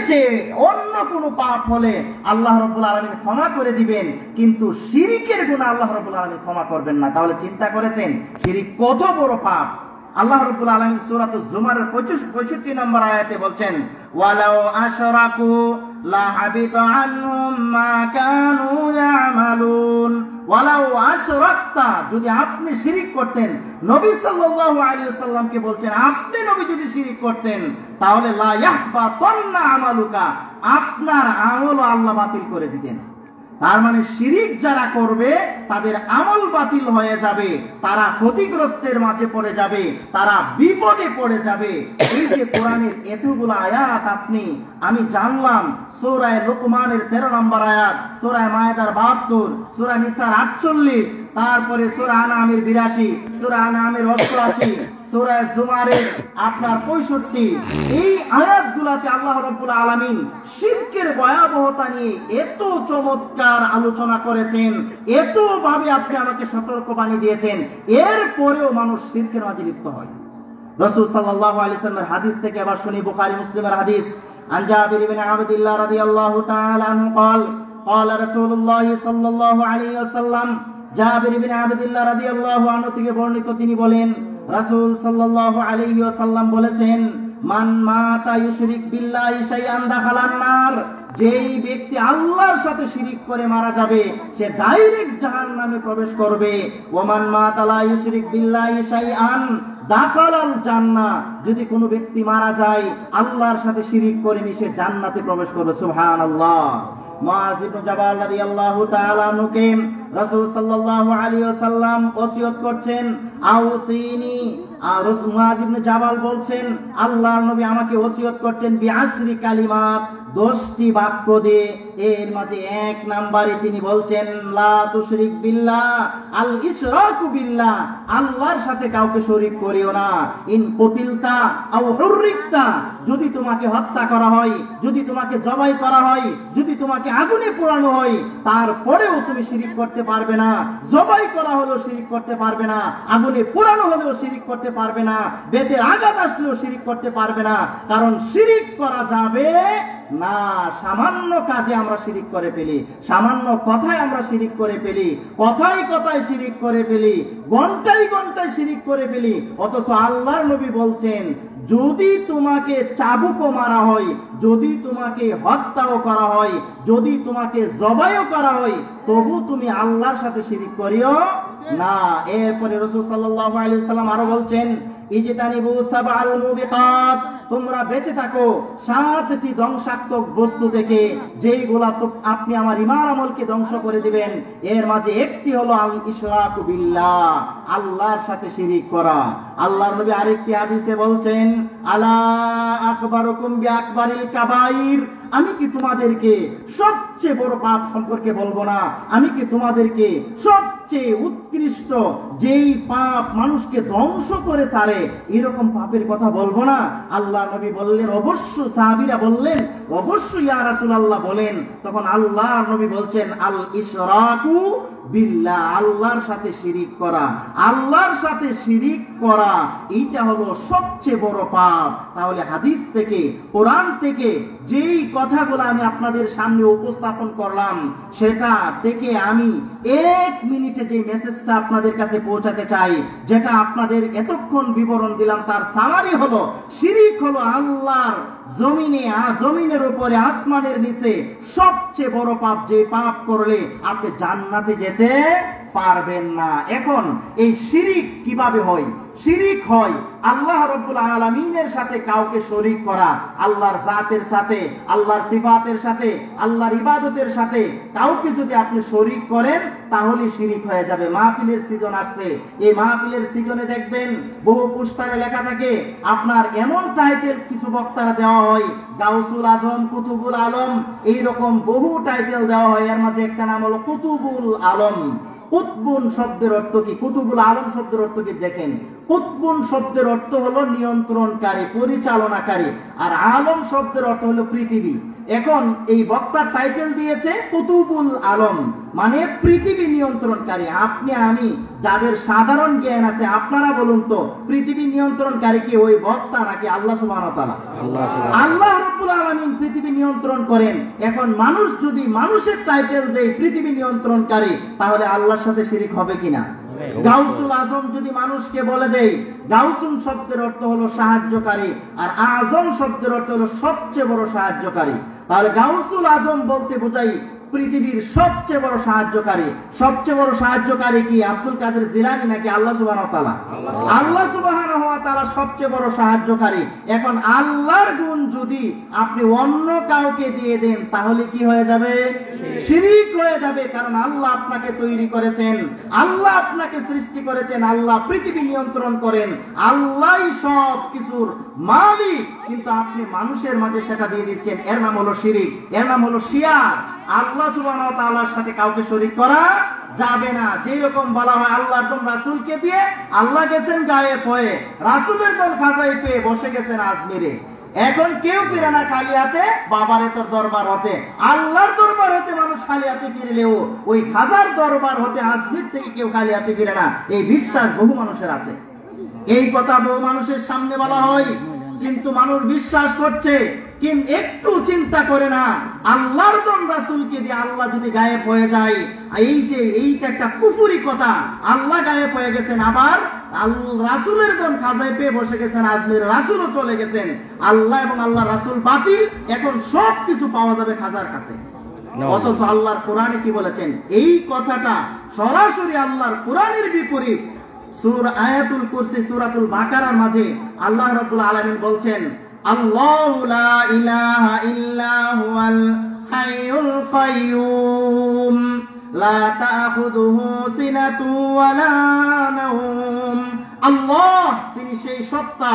চেয়ে অন্য কোনো পাপ হলে আল্লাহ রাব্বুল আলামিন ক্ষমা করে দিবেন, কিন্তু শিরিকের গুনাহ আল্লাহ রাব্বুল আলামিন ক্ষমা করবেন না। তাহলে চিন্তা করেছেন শিরিক কত বড় পাপ। আল্লাহ রাব্বুল আলামিন সূরাতুজ জুমারের 65 নম্বর আয়াতে বলছেন, ওয়ালাউ আশরাকু লাহাবিতা আনহুম মা কানু ইয়ামালুন। ওয়ালাউ আশরাকতা, যদি আপনি শিরিক করতেন, নবী সাল্লাল্লাহু আলাইহি ওয়াসাল্লামকে বলছেন আপনি নবী যদি শিরিক করতেন তাহলে লা ইয়াহবাতান্না আমালুকা, আপনার আমল আল্লাহ বাতিল করে দিতেন। তার মানে শিরিক যারা করবে তাদের আমল বাতিল হয়ে যাবে, তারা ক্ষতিগ্রস্তের মাঝে পড়ে যাবে, তারা বিপদে পড়ে যাবে। এই যে কোরআনের এতগুলো আয়াত আমি জানলাম, সূরা লুকমানের 13 নম্বর আয়াত, সূরা মায়েদার 72, সূরা নিসার 48, তারপরে সূরা আনআমের 82, সূরা আনআমের 88, সূরা জুমারের 65। এই আয়াতগুলোতে আল্লাহ রাব্বুল আলামিন শিরকের ভয়াবহতা নিয়ে এত চমৎকার আলোচনা করেছেন, এত ভাবে আপনি আমাকে সতর্কবাণী দিয়েছেন, এরপরেও মানুষ শিরকের মাঝে লিপ্ত হয়। রাসূল সাল্লাল্লাহু আলাইহি ওয়াসাল্লামের হাদিস থেকে আবার শুনি, বুখারী মুসলিমের হাদিস, আন জাবির ইবনে আবদুল্লাহ রাদিয়াল্লাহু তাআলা আনহু قال قال رسول الله صلى الله عليه وسلم, জাবির ইবনে আবদুল্লাহ রাদিয়াল্লাহু আনহু থেকে বর্ণিত, তিনি বলেন রাসূল সাল্লাল্লাহু আলাইহি ওয়াসাল্লাম বলেছেন, মান মাতা ইউশরিক বিল্লাহি শাইআন দাখালান নার, যেই ব্যক্তি আল্লাহর সাথে শিরিক করে মারা যাবে সে ডাইরেক্ট জাহান্নামে প্রবেশ করবে। ওমান মাতা লা ইউশরিক বিল্লাহি শাইআন দাখালাল জান্নাহ, যদি কোনো ব্যক্তি মারা যায় আল্লাহর সাথে শিরিক করেনি সে জান্নাতে প্রবেশ করবে। সুবহানাল্লাহ। মুআয ইবনে জাবাল রাদিয়াল্লাহু তাআলা আনহুকে রাসূল সাল্লাল্লাহু আলাইহি ওয়াসাল্লাম ওসিয়ত করছেন, আউসিনি। আর মুআয ইবনে জাবাল বলছেন আল্লাহর নবী আমাকে ওসিয়ত করছেন বিআশরি কালিমাত, 10টি বাক্য দিয়ে। এর মাঝে 1 নম্বরে তিনি বলছেন লা তুশরিক বিল্লাহ, আল ইশরাকু বিল্লাহ, আল্লাহর সাথে কাউকে শরীক করিও না। ইন কুতিলতা আও হুররিকতা, যদি তোমাকে হত্যা করা হয়, যদি তোমাকে জবাই করা হয়, যদি তোমাকে আগুনে পোড়ানো হয়, তারপরেও তুমি শিরিক করতে পারবে না। জবাই করা হলেও শিরিক করতে পারবে না, আগুনে পোড়ানো হলেও শিরিক করতে পারবে না, বেতের আঘাত আসলেও শিরিক করতে পারবে না। কারণ শিরিক করা যাবে না। সামান্য কাজে আমরা শিরিক করে ফেলি, সামান্য কথায় আমরা শিরিক করে ফেলি, কথায় কথায় শিরিক করে ফেলি, ঘন্টায় ঘন্টায় শিরিক করে ফেলি। অথচ আল্লাহর নবী বলছেন যদি তোমাকে চাবুকও মারা হয়, যদি তোমাকে হত্যাও করা হয়, যদি তোমাকে জবাইও করা হয়, তবু তুমি আল্লাহর সাথে শিরিক করিও না। এরপরে রাসূল সাল্লাল্লাহু আলাইহি ওয়াসাল্লাম আরো বলছেন, ইজতানিবু সাবআল মুবিকাত, তোমরা বেঁচে থাকো 7টি ধ্বংসাত্মক বস্তু থেকে, যেইগুলা তো আপনি আমার ঈমান আমলকে ধ্বংস করে দিবেন। এর মাঝে একটি হলো আল ইশরাকু বিল্লাহ, আল্লাহর সাথে শিরিক করা। আল্লাহর নবী আরেকটি হাদিসে বলছেন, আলা আখবারুকুম বিআকবারিল কাবাইর, আমি কি তোমাদেরকে সবচেয়ে বড় পাপ সম্পর্কে বলবো না? আমি কি তোমাদেরকে সবচেয়ে উৎকৃষ্ট যেই পাপ মানুষকে ধ্বংস করে ছাড়ে এরকম পাপের কথা বলবো না? আল্লাহ নবী বললেন অবশ্য। সাহাবীরা বললেন অবশ্যই ইয়া রাসূলুল্লাহ বলেন। তখন আল্লাহর নবী বলছেন আল ইশরাকু বিল্লাহ, আল্লাহর সাথে শিরিক করা। আল্লাহর সাথে শিরিক করা এইটা হলো সবচেয়ে বড় পাপ। তাহলে হাদিস থেকে, কোরআন থেকে যেই কথাগুলো আমি আপনাদের সামনে উপস্থাপন করলাম, সেটা থেকে আমি 1 মিনিটে যে মেসেজটা আপনাদের কাছে পৌঁছাতে চাই, যেটা আপনাদের এতক্ষণ বিবরণ দিলাম, তার সামারি হলো শিরিক হলো আল্লাহর জমিনের উপরে, আসমানের নিচে সবচেয়ে বড় পাপ। যে পাপ করলে আপনি জান্নাতে যেতে পারবেন না। এখন এই শিরিক কিভাবে হয়? শিরিক হয় আল্লাহ রাব্বুল আলামিনের সাথে কাউকে শরীক করা, আল্লাহর জাতের সাথে, আল্লাহর সিফাতের সাথে, আল্লাহর ইবাদতের সাথে কাউকে যদি আপনি শরীক করেন তাহলে শিরিক হয়ে যাবে। মাহফিলের সিজন আসছে, এই মাহফিলের সিজনে দেখবেন বহু পোস্টারে লেখা থাকে আপনার এমন টাইটেল কিছু বক্তারা দেওয়া হয়, গাউসুল আজম, কুতুবুল আলম, এইরকম বহু টাইটেল দেওয়া হয়। এর মাঝে একটা নাম হলো কুতুবুল আলম। কুতবুন শব্দের অর্থ কি? কুতুবুল আলম শব্দের অর্থ কি দেখেন। কুতবুন শব্দের অর্থ হলো নিয়ন্ত্রণকারী, পরিচালনাকারী, আর আলম শব্দের অর্থ হলো পৃথিবী। এখন এই বক্তার টাইটেল দিয়েছে কুতুবুল আলম, মানে পৃথিবী নিয়ন্ত্রণকারী। আপনি আমি যাদের সাধারণ জ্ঞান আছে, আপনারা বলুন তো পৃথিবী নিয়ন্ত্রণকারী কি ওই বক্তা নাকি আল্লাহ সুবহানাহু ওয়া তাআলা? আল্লাহ রাব্বুল আলামিন পৃথিবী নিয়ন্ত্রণ করেন। এখন মানুষ যদি মানুষের টাইটেল দেয় পৃথিবী নিয়ন্ত্রণকারী, তাহলে আল্লাহর সাথে শিরিক হবে কিনা? গাউসুল আজম যদি মানুষকে বলে দেয়, গাউসুল শব্দের অর্থ হলো সাহায্যকারী, আর আজম শব্দের অর্থ হলো সবচেয়ে বড় সাহায্যকারী, তাহলে গাউসুল আজম বলতে বোঝাই পৃথিবীর সবচেয়ে বড় সাহায্যকারী। সবচেয়ে বড় সাহায্যকারী কি আব্দুল কাদের জিলানী নাকি আল্লাহ সুবহানাহু ওয়া তাআলা? আল্লাহ সুবহানাহু ওয়া তাআলা সবচেয়ে বড় সাহায্যকারী। এখন আল্লাহর গুণ যদি আপনি অন্য কাউকে দিয়ে দেন, তাহলে কি হয়ে যাবে? শিরিক হয়ে যাবে। কারণ আল্লাহ আপনাকে তৈরি করেছেন, আল্লাহ আপনাকে সৃষ্টি করেছেন, আল্লাহ পৃথিবী নিয়ন্ত্রণ করেন, আল্লাহই সব কিছুর মালিক, কিন্তু আপনি মানুষের মাঝে সেটা দিয়ে দিচ্ছেন। এর নাম হলো শিরিক, এর নাম হলো শিরক। আল্লাহ সুবহানাহু ওয়া তাআলার সাথে কাউকে শরীক করা যাবে না। যেই রকম বলা হয় আল্লাহর কোন রাসূলকে দিয়ে আল্লাহ গেছেন গায়েব হয়ে, রাসূলের কোন খাজায় পেয়ে বসে গেছেন আজমিরে। এখন কেউ ফিরে না খালি হাতে বাবারে তোর দরবার হতে। আল্লাহর দরবার হতে মানুষ খালি হাতে ফিরলেও ওই খাজার দরবার হতে আজমির থেকে কেউ খালি হাতে ফিরে না, এই বিশ্বাস বহু মানুষের আছে। এই কথা বহু মানুষের সামনে বলা হয়, কিন্তু মানুষ বিশ্বাস করছে, কিন্তু একটু চিন্তা করে না আল্লাহর কোন রাসূলকে দিয়ে আল্লাহ যদি গায়েব হয়ে যায়, এই যে এইটা একটা কুফরি কথা। আল্লাহ গায়েব হয়ে গেছেন, আবার রাসূলের কোন খাজায় পেয়ে বসে গেছেন আজমির, রাসূলও চলে গেছেন। আল্লাহ এবং আল্লাহ রাসূল বাতিল, এখন সব কিছু পাওয়া যাবে খাজার কাছে। অথচ আল্লাহর কোরআনে কি বলেছেন? এই কথাটা সরাসরি আল্লাহর কোরআনের বিপরীত। সূরা আয়াতুল কুরসি সূরাতুল বাকারার মাঝে আল্লাহ রাব্বুল আলামিন বলছেন, আল্লাহু লা ইলাহা ইল্লা হুয়াল হাইয়ুল কাইয়্যুম লা তাখুযুহু সিনাতু ওয়ালা নাওম। আল্লাহ তিনি সেই সত্তা,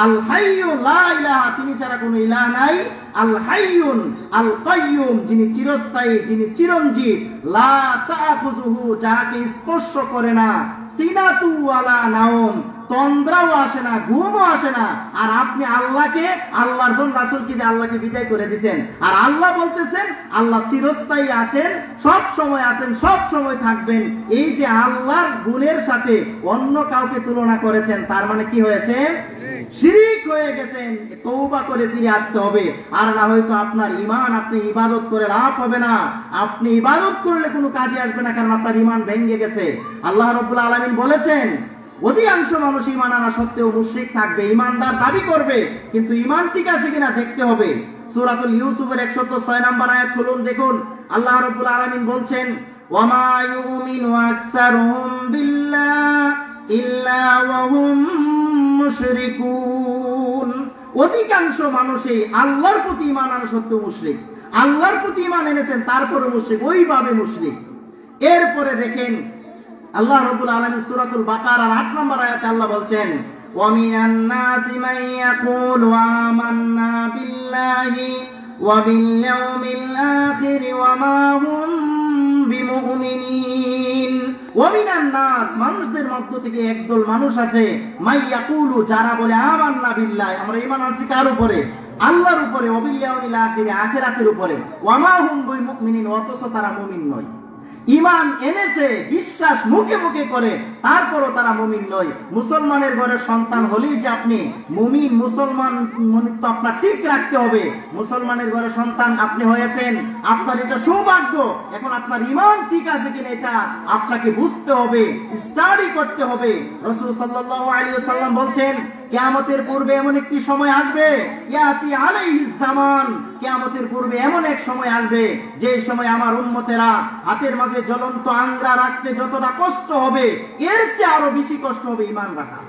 আল হাইয়্যু লা ইলাহা তিনি ছাড়া কোনো ইলাহ নাই, আল হাইয়ুন আল কাইয়্যুম যিনি চিরস্থায়ী, যিনি চিরঞ্জীব, লা তাখুযুহু যাকে স্পর্শ করে না, সিনাতু ওয়ালা নাওম তন্দ্রাও আসে না, ঘুমও আসে না। আর আপনি আল্লাহকে, আল্লাহর কোন রাসূলকে দিয়ে আল্লাহকে বিদায় করে দিয়েছেন। আর আল্লাহ বলতেছেন আল্লাহ চিরস্থায়ী আছেন, সব সময় আছেন, সব সময় থাকবেন। এই যে আল্লাহর গুণের সাথে অন্য কাউকে তুলনা করেছেন, তার মানে কি হয়েছে? শিরিক হয়ে গেছেন। তওবা করে ফিরে আসতে হবে, আর না হয়তো আপনার ঈমান, আপনি ইবাদত করে লাভ হবে না। আপনি ইবাদত করলে কোনো কাজে আসবে না, কারণ আপনার ঈমান ভেঙে গেছে। আল্লাহ রাব্বুল আলামিন বলেছেন অধিকাংশ মানুষ ঈমান আনা সত্ত্বেও মুশরিক থাকবে, ঈমানদার দাবি করবে, কিন্তু ঈমান ঠিক আছে কিনা দেখতে হবে। সূরাতুল ইউসুফের 106 নম্বর আয়াত খুলুন, দেখুন আল্লাহ রাব্বুল আলামিন বলছেন, ওয়ামা ইউমিনু আকসারুহুম বিল্লাহি ইল্লা ওয়া হুম মুশরিকুন। অধিকাংশ মানুষই আল্লাহর প্রতি ঈমান আনা সত্ত্বেও মুশরিক, আল্লাহর প্রতি ঈমান এনেছেন তারপরে মুশরিক, ওইভাবে মুশরিক। এরপরে দেখেন আল্লাহ রাব্বুল আলামিন সূরাতুল বাকারার 8 নম্বর আয়াতে আল্লাহ বলছেন, ওয়া মিনান নাসি মান ইয়াকুলু আমান্না বিল্লাহি ওয়া বিল ইয়াউমিল আখির ওয়া মা হুম বিমুমিনিন। ওয়া মিনান নাস মানুষদের মধ্য থেকে একদল মানুষ আছে, মান ইয়াকুলু যারা বলে আমান্না বিল্লাহি আমরা ঈমান আনছি কার উপরে? আল্লাহর উপরে, ওয়া বিল ইয়াউমিল আখির আখিরাতের উপরে, ওয়া মা হুম বিমুমিনিন অথচ তারা মুমিন নয়। ঈমান এনেছে, বিশ্বাস মুখে মুখে করে, তারপরও তারা মুমিন নয়। মুসলমানের ঘরের সন্তান হলেই যে আপনি মুমিন, মুসলমান মনিত্ব আপনার ঠিক রাখতে হবে। মুসলমানের ঘরের সন্তান আপনি হয়েছেন, আপনার এটা সৌভাগ্য। এখন আপনার ঈমান ঠিক আছে কিনা এটা আপনাকে বুঝতে হবে, স্টাডি করতে হবে। রাসূল সাল্লাল্লাহু আলাইহি ওয়াসাল্লাম বলছেন, কিয়ামতের পূর্বে এমন একটি সময় আসবে, ইয়াতি আলাইহিস জামান, কিয়ামতের পূর্বে এমন এক সময় আসবে যে সময় আমার উম্মতেরা হাতের মাঝে জ্বলন্ত আঙ্গরা রাখতে যতটা কষ্ট হবে, এর চেয়ে আরো বেশি কষ্ট হবে ঈমান রাখা।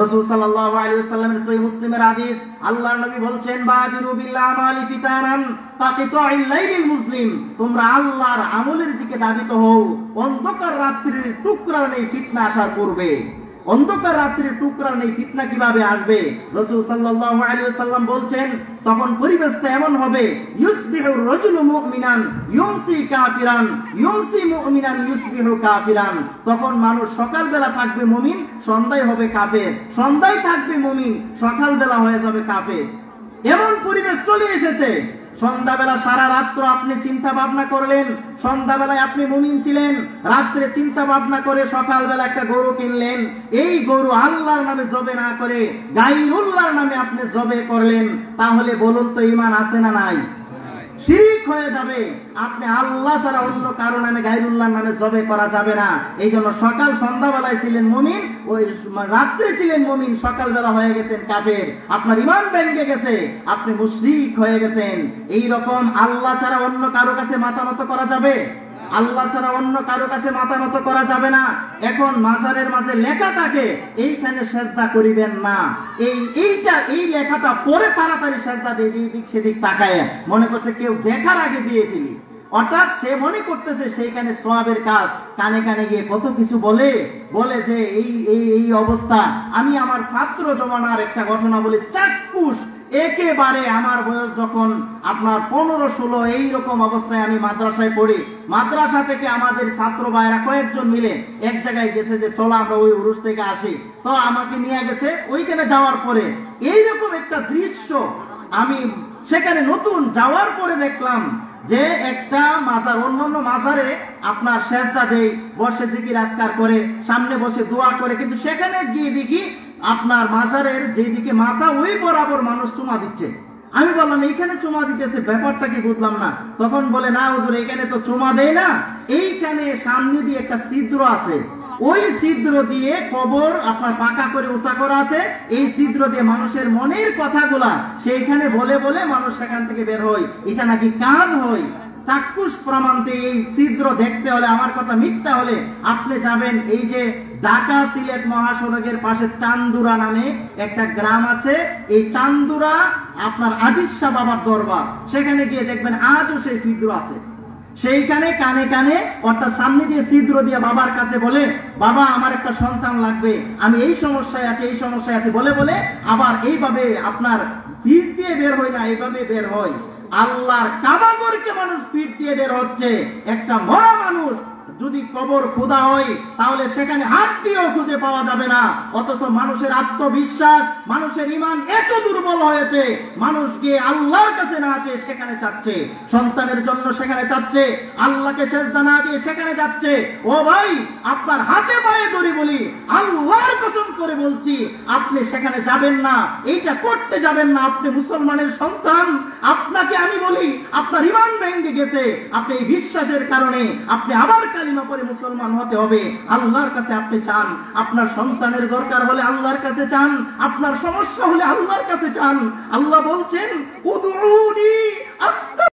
রাসূল সাল্লাল্লাহু আলাইহি ওয়াসাল্লামের সহিহ মুসলিমের হাদিস, আল্লাহর নবী বলছেন, বাদিরু বিল আমালি ফিতানান তাকিতুল লাইলিল মুসলিম, তোমরা আল্লাহর আমলের দিকে ধাবিত হও অন্ধকার রাত্রির টুকরা নেই ফিতনা আসার পূর্বে। অন্ধকার রাত্রির টুকরা নেই, ফিতনা কিভাবে আসবে? রাসূল সাল্লাল্লাহু আলাইহি ওয়াসাল্লাম বলছেন, তখন পরিবেশটা এমন হবে, ইউসবিহুর রাজুলু মুমিনান ইউমসি কাফিরান ইউমসি মুমিনান ইউসবিহু কাফিরান। তখন মানুষ সকালবেলা থাকবে মুমিন, সন্ধ্যায় হবে কাফের, সন্ধ্যায় থাকবে মুমিন, সকালবেলা হয়ে যাবে কাফের। এমন পরিবেশ চলে এসেছে। সন্ধ্যাবেলা সারা রাত্র আপনি চিন্তা ভাবনা করলেন, সন্ধ্যাবেলায় আপনি মুমিন ছিলেন, রাত্রে চিন্তা ভাবনা করে সকালবেলা একটা গরু কিনলেন, এই গরু আল্লাহর নামে জবে না করে গায়রুল্লাহর নামে আপনি জবে করলেন, তাহলে বলুন তো ঈমান আছে না নাই? শিরক হয়ে যাবে। আপনি আল্লাহ ছাড়া অন্য কারো নামে গায়রুল্লাহর নামে জবে করা যাবে না। এই জন্য সকাল সন্ধ্যাবেলায় ছিলেন মুমিন, ওই রাত্রে ছিলেন মুমিন, সকালবেলা হয়ে গেছেন কাফের, আপনার ঈমান ভেঙে গেছে, আপনি মুশরিক হয়ে গেছেন। এই রকম আল্লাহ ছাড়া অন্য কারো কাছে মাথা নত করা যাবে? আল্লাহ ছাড়া অন্য কারো কাছে মাথা নত করা যাবে না। এখন মাজারের মাঝে লেখা থাকে এইখানে সেজদা করিবেন না, এই লেখাটা পরে তাড়াতাড়ি সেজদা দিয়ে দিক সেদিক তাকায় মনে করছে কেউ দেখার আগে দিয়ে ফেলি, অর্থাৎ সে মনে করতেছে সেইখানে সওয়াবের কাজ। কানে কানে গিয়ে কত কিছু বলে যে এই অবস্থা। আমি আমার ছাত্র জমানার একটা ঘটনা বলি, চাক্ষুষ একেবারে আমার বয়স যখন আপনার 15-16 এইরকম অবস্থায় আমি মাদ্রাসায় পড়ি, মাদ্রাসা থেকে আমাদের ছাত্র ভাইরা কয়েকজন মিলে এক জায়গায় গেছে যে চলো আমরা ওই উরুস থেকে আসি, তো আমাকে নিয়ে গেছে। ওইখানে যাওয়ার পরে এইরকম একটা দৃশ্য আমি সেখানে নতুন যাওয়ার পরে দেখলাম যে একটা মাজার অন্যান্য মাজারে আপনার সেজদা দেয়, বসে জিকির আজকার করে, সামনে বসে দোয়া করে, কিন্তু সেখানে গিয়ে দেখি আপনার মাজারের যেদিকে মাথা ওই বরাবর মানুষ চুমা দিচ্ছে। আমি বললাম এইখানে চুমা দিতেছে, ব্যাপারটা কি বুঝলাম না। তখন বলে না হুজুর এখানে তো চুমা দেয় না, এইখানে সামনে দিয়ে একটা ছিদ্র আছে, ওই ছিদ্র দিয়ে কবর আপনার পাকা করে উঁচা করা আছে, এই ছিদ্র দিয়ে মানুষের মনের কথাগুলা সেইখানে বলে বলে মানুষ সেখান থেকে বের হয়, এটা নাকি কাজ হয়। চাক্ষুষ প্রমাণতে এই ছিদ্র দেখতে হলে, আমার কথা মিথ্যা হলে আপনি যাবেন এই যে ঢাকা সিলেট মহাসড়কের পাশে চান্দুরা নামে একটা গ্রাম আছে, এই চান্দুরা আপনার আদিশা বাবার দরবার, সেখানে গিয়ে দেখবেন আজও সেই ছিদ্র আছে। সেইখানে কানে কানে অর্থাৎ সামনে দিয়ে ছিদ্র দিয়ে বাবার কাছে বলে, বাবা আমার একটা সন্তান লাগবে, আমি এই সমস্যায় আছি, এই সমস্যায় আছি বলে বলে আবার এইভাবে আপনার ফিস দিয়ে বের হয় না, এইভাবে বের হয়। আল্লাহর কাবাগরকে মানুষ পিঠ দিয়ে বের হচ্ছে। একটা মরা মানুষ যদি কবর খোদা হয় তাহলে সেখানে হাত দিয়েও খুঁজে পাওয়া যাবে না। অথচ মানুষের আত্মবিশ্বাস, মানুষের ঈমান এত দুর্বল হয়েছে, মানুষ গিয়ে আল্লাহর কাছে না চেয়ে সেখানে চাচ্ছে, সন্তানের জন্য সেখানে চাচ্ছে, আল্লাহকে সেজদা না দিয়ে সেখানে যাচ্ছে। ও ভাই, আপনার হাতে পায়ে ধরে বলি, আল্লাহর কসম করে বলছি, আপনি সেখানে যাবেন না, এইটা করতে যাবেন না। আপনি মুসলমানের সন্তান, আপনাকে আমি বলি আপনার ঈমান ভেঙে গেছে, আপনি এই বিশ্বাসের কারণে আপনি আবার কালিমা পড়ে মুসলমান হতে হবে। আল্লাহর কাছে আপনি চান, আপনার সন্তানের দরকার হলে আল্লাহর কাছে চান, আপনার সমস্যা হলে আল্লাহর কাছে চান। আল্লাহ বলছেন উদউনি